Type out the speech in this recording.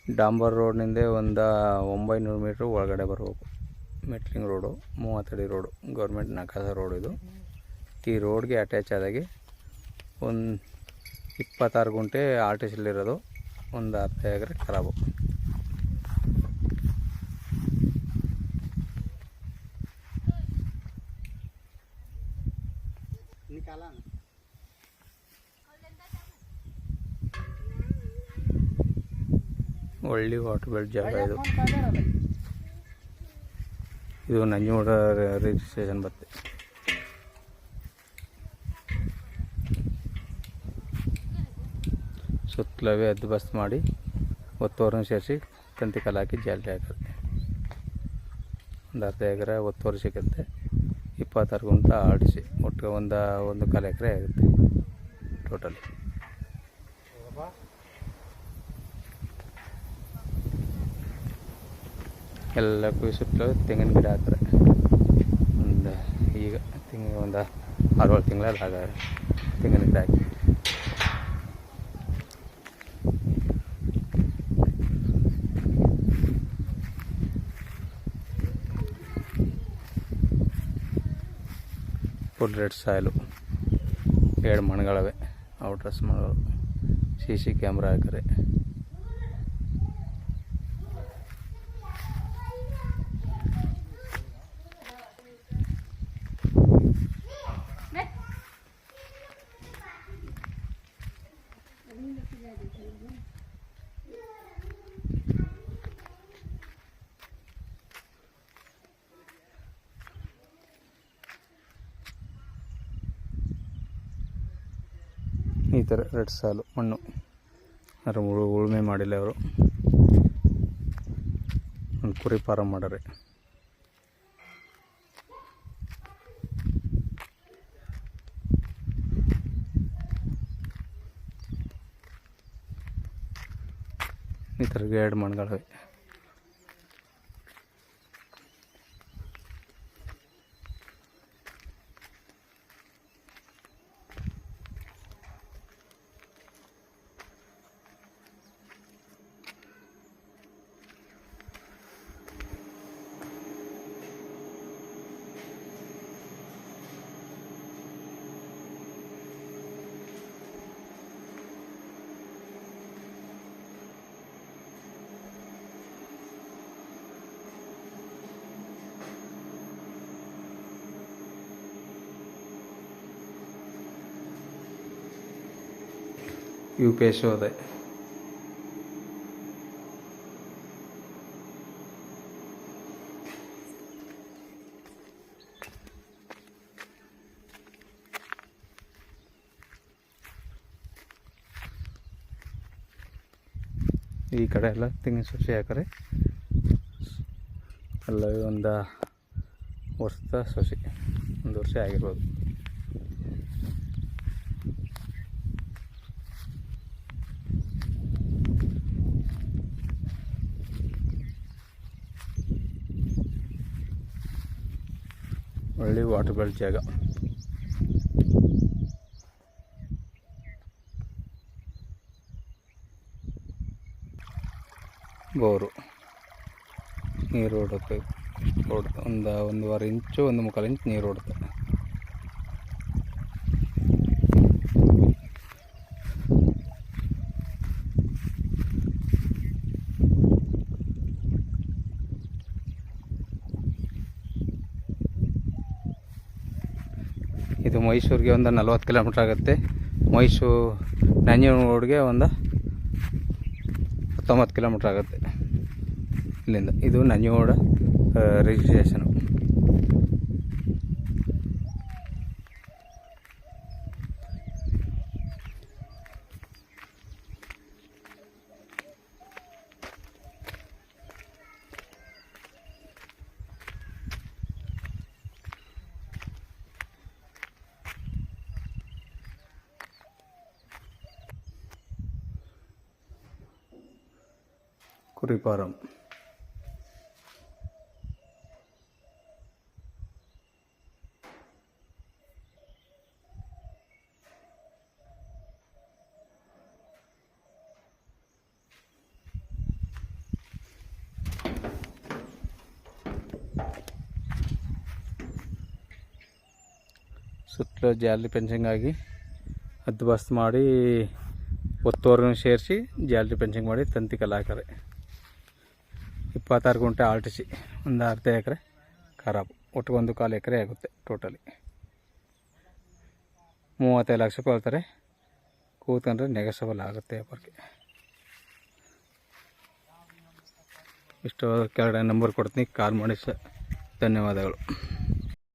ಡಾಂಬರ್ ರೋಡ್ನಿಂದ ಒಂದು 900 ಮೀಟ್ರ್ ಒಳಗಡೆ ಬರಬೇಕು. ಮೆಟ್ಲಿಂಗ್ ರೋಡು, 30 ಅಡಿ ರೋಡು, ಗೌರ್ಮೆಂಟ್ ನಕಾಸ ರೋಡ್ ಇದು. ಈ ರೋಡ್ಗೆ ಅಟ್ಯಾಚ್ ಆದಾಗೆ ಒಂದು 26 ಗುಂಟೆ ಆರ್ಟಿಸಿಲಿರೋದು, ಒಂದು ಅರ್ಧ ಎಕರೆ ಖರಾಬು. ಒಳ್ಳೆ ವಾಟರ್ ಬೆಲ್ಟ್ ಜಾಗ ಇದು. ಇದು ನಂಜನಗೂಡ ರಿಜಿಸ್ಟ್ರೇಷನ್ ಬರುತ್ತೆ. ಸುತ್ತಲವೇ ಹದ್ದು ಮಾಡಿ ಒತ್ತುವರೆನ ಸೇರಿಸಿ ತಂತಿ ಕಲ್ಲು ಹಾಕಿ ಜಾಲರಿ ಹಾಕುತ್ತೆ. ಒಂದು ಅರ್ಧ ಎಕರೆ ಒತ್ತುವರೆ ಸಿಗುತ್ತೆ. 26 ಗುಂಟೆ ಆಡಿಸಿ ಒಟ್ಟು ಒಂದು ಕಾಲು ಎಕರೆ ಆಗುತ್ತೆ ಟೋಟಲ್. ಎಲ್ಲಕ್ಕೂ ಸುತ್ತಲೂ ತೆಂಗಿನ ಗಿಡ ಹಾಕ್ತಾರೆ. ಈಗ ಒಂದು 6-7 ತಿಂಗಳಲ್ಲಿ ಆಗ ತೆಂಗಿನ ಗಿಡ ಹಾಕಿ ಫುಲ್ ರೆಡ್ ಸಾಯಿಲು. 2 ಮಣ್ಗಳವೆ, ಔಟ್ರಸ್ ಮಣ್ಣಗಳು. CC ಕ್ಯಾಮ್ರಾ ಹಾಕ್ತಾರೆ. ಈ ಥರ ರೆಡ್ ಸಾಲು ಮಣ್ಣು, ಅದರ ಉಳುಮೆ ಮಾಡಿಲ್ಲ ಅವರು. ಒಂದು ಕುರಿ ಫಾರಮ್ ಮಾಡಾರೆ. ಈ ಥರ 2 ಮಣ್ಣಗಳಿವೆ. UPS ಅದೇ. ಈ ಕಡೆ ಎಲ್ಲ ತೆಂಗಿನ ಸಸಿ ಹಾಕರೆ. ಎಲ್ಲ ಒಂದು ವರ್ಷದ ಸಸಿ, 1 ವರ್ಷ ಆಗಿರ್ಬೋದು. ಒಳ್ಳೆ ವಾಟರ್ ಬೆಲ್ಟ್ ಜಾಗ. ಬೋರು ನೀರು ಹೊಡುತ್ತೆ. ಒಂದು 1.25 ಇಂಚು 1.25 ಇಂಚ್ ನೀರು ಹೊಡುತ್ತೆ. ಇದು ಮೈಸೂರಿಗೆ ಒಂದು 40 ಕಿಲೋಮೀಟ್ರ್ ಆಗುತ್ತೆ. ನಂಜನಗೂಡಿಗೆ ಒಂದು 19 ಕಿಲೋಮೀಟ್ರ್ ಆಗುತ್ತೆ ಇಲ್ಲಿಂದ. ಇದು ನಂಜನಗೂಡ ರಿಜಿಸ್ಟ್ರೇಷನು. ಕುರಿ ಫಾರಂ. ಸುತ್ತಲೂ ಜಾಲಿ ಫೆನ್ಸಿಂಗ್ ಆಗಿ ಹದ್ದು ಬಸ್ತ್ ಮಾಡಿ ಒತ್ತುವರೆಗೂ ಸೇರಿಸಿ ಜಾಲಿ ಫೆನ್ಸಿಂಗ್ ಮಾಡಿ ತಂತಿ ಕಲ್ಲು ಹಾಕಾರೆ. 26 ಗುಂಟೆ ಆಲ್ಟಿಸಿ, ಒಂದು ಅರ್ಧ ಎಕರೆ ಖರಾಬು, ಒಟ್ಟು 1.25 ಎಕರೆ ಆಗುತ್ತೆ ಟೋಟಲಿ. 35 ಲಕ್ಷ ರೂಪಾಯಿ ಹೇಳ್ತಾರೆ. ಕೂತ್ಕೊಂಡ್ರೆ ನೆಗೋಷಿಯಬಲ್ ಆಗುತ್ತೆ ವ್ಯಾಪಾರಕ್ಕೆ. ಇಷ್ಟು ಕೆಳಗಡೆ ನಂಬರ್ ಕೊಡ್ತೀನಿ, ಕಾಲ್ ಮಾಡಿ ಸರ್. ಧನ್ಯವಾದಗಳು.